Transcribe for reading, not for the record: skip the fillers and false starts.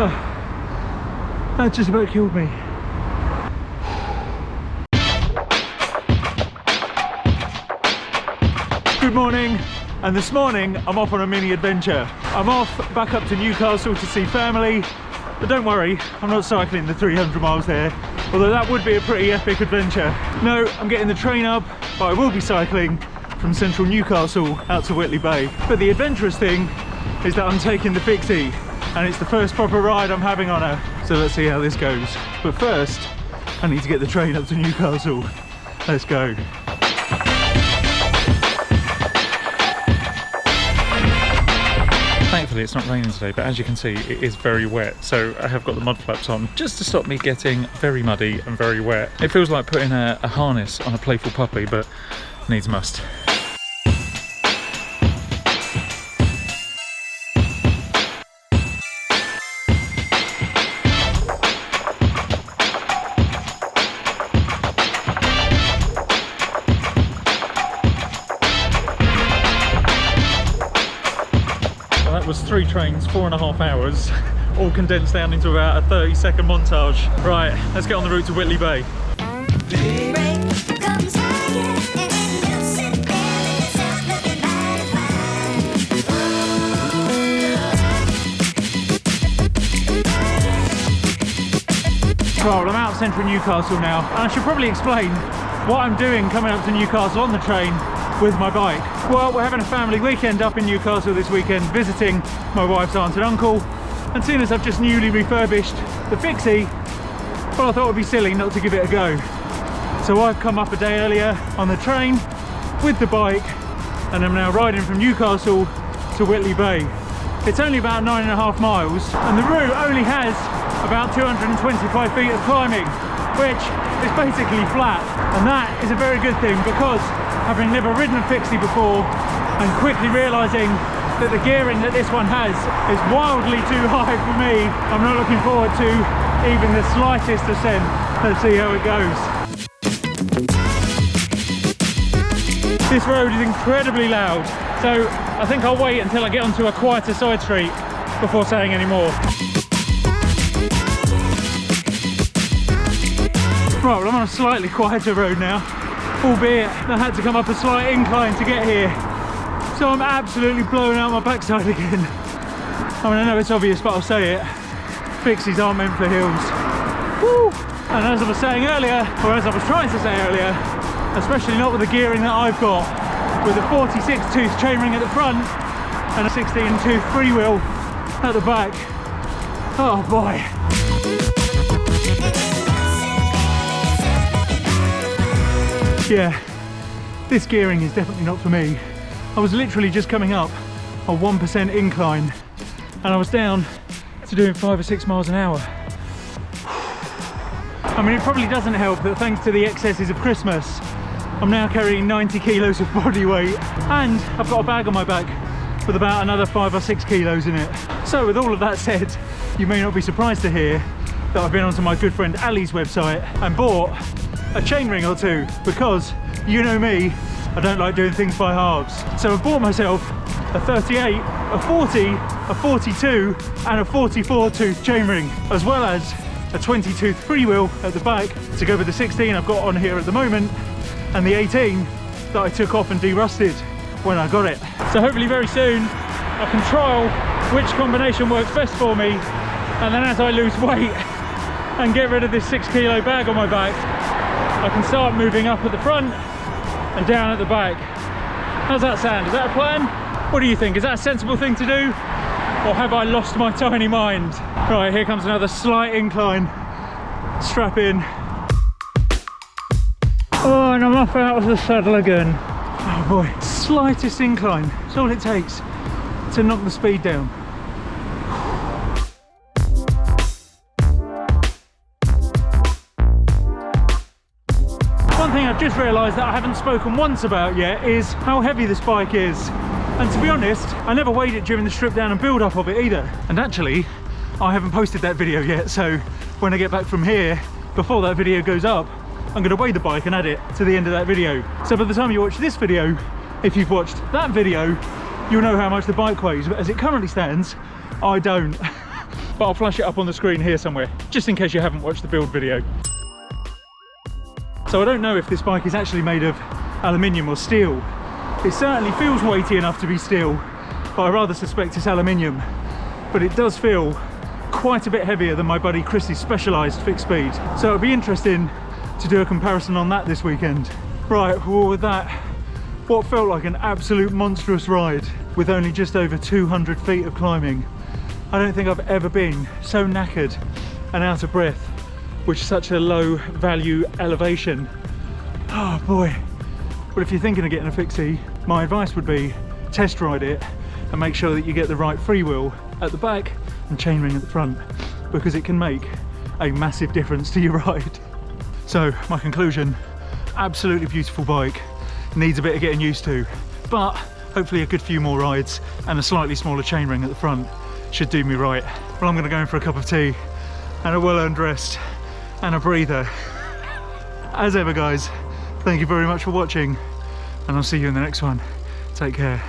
That just about killed me. Good morning, and this morning I'm off on a mini adventure. I'm off back up to Newcastle to see family, but don't worry, I'm not cycling the 300 miles there, although that would be a pretty epic adventure. No, I'm getting the train up, but I will be cycling from central Newcastle out to Whitley Bay. But the adventurous thing is that I'm taking the Fixie, and it's the first proper ride I'm having on her. So let's see how this goes. But first, I need to get the train up to Newcastle. Let's go. Thankfully it's not raining today, but as you can see it is very wet, so I have got the mud flaps on just to stop me getting very muddy and very wet. It feels like putting a harness on a playful puppy, but needs must. That was 3 trains, 4.5 hours, all condensed down into about a 30-second montage. Right, let's get on the route to Whitley Bay. Right, well, I'm out central Newcastle now, and I should probably explain what I'm doing coming up to Newcastle on the train with my bike. Well, we're having a family weekend up in Newcastle this weekend, visiting my wife's aunt and uncle, and seeing as I've just newly refurbished the Fixie, well, I thought it would be silly not to give it a go. So I've come up a day earlier on the train with the bike, and I'm now riding from Newcastle to Whitley Bay. It's only about 9.5 miles, and the route only has about 225 feet of climbing, which is basically flat, and that is a very good thing, because having never ridden a Fixie before and quickly realising that the gearing that this one has is wildly too high for me, I'm not looking forward to even the slightest ascent. Let's see how it goes. This road is incredibly loud, so I think I'll wait until I get onto a quieter side street before saying any more. Right, well, I'm on a slightly quieter road now, albeit I had to come up a slight incline to get here, so I'm absolutely blowing out my backside again. I mean, I know it's obvious, but I'll say it, Fixies aren't meant for hills. Woo! And as I was saying earlier, or as I was trying to say earlier, especially not with the gearing that I've got, with a 46 tooth chainring at the front and a 16 tooth freewheel at the back. Oh boy. Yeah, this gearing is definitely not for me. I was literally just coming up a 1% incline, and I was down to doing 5 or 6 miles an hour. I mean, it probably doesn't help that thanks to the excesses of Christmas, I'm now carrying 90 kilos of body weight, and I've got a bag on my back with about another 5 or 6 kilos in it. So with all of that said, you may not be surprised to hear that I've been onto my good friend Ali's website and bought a chainring or two, because you know me, I don't like doing things by halves. So I've bought myself a 38, a 40, a 42 and a 44 tooth chainring, as well as a 20 tooth freewheel at the back to go with the 16 I've got on here at the moment, and the 18 that I took off and derusted when I got it. So hopefully very soon I can trial which combination works best for me, and then as I lose weight and get rid of this 6 kilo bag on my back, I can start moving up at the front and down at the back. How's that sound? Is that a plan? What do you think? Is that a sensible thing to do? Or have I lost my tiny mind? Right, here comes another slight incline. Strap in. Oh, and I'm off out of the saddle again. Oh boy, slightest incline. That's all it takes to knock the speed down. One thing I've just realised that I haven't spoken once about yet is how heavy this bike is. And to be honest, I never weighed it during the strip down and build up of it either. And actually, I haven't posted that video yet, so when I get back from here, before that video goes up, I'm going to weigh the bike and add it to the end of that video. So by the time you watch this video, if you've watched that video, you'll know how much the bike weighs. But as it currently stands, I don't. but I'll flash it up on the screen here somewhere, just in case you haven't watched the build video. So I don't know if this bike is actually made of aluminium or steel. It certainly feels weighty enough to be steel, but I rather suspect it's aluminium. But it does feel quite a bit heavier than my buddy Chris's Specialized fixed speed. So it'll be interesting to do a comparison on that this weekend. Right, well with that, what felt like an absolute monstrous ride with only just over 200 feet of climbing. I don't think I've ever been so knackered and out of breath with such a low value elevation. Oh boy. But if you're thinking of getting a fixie, my advice would be test ride it and make sure that you get the right freewheel at the back and chainring at the front, because it can make a massive difference to your ride. So my conclusion, absolutely beautiful bike, needs a bit of getting used to, but hopefully a good few more rides and a slightly smaller chainring at the front should do me right. Well, I'm gonna go in for a cup of tea and a well-earned rest and a breather. As ever guys, thank you very much for watching, and I'll see you in the next one. Take care.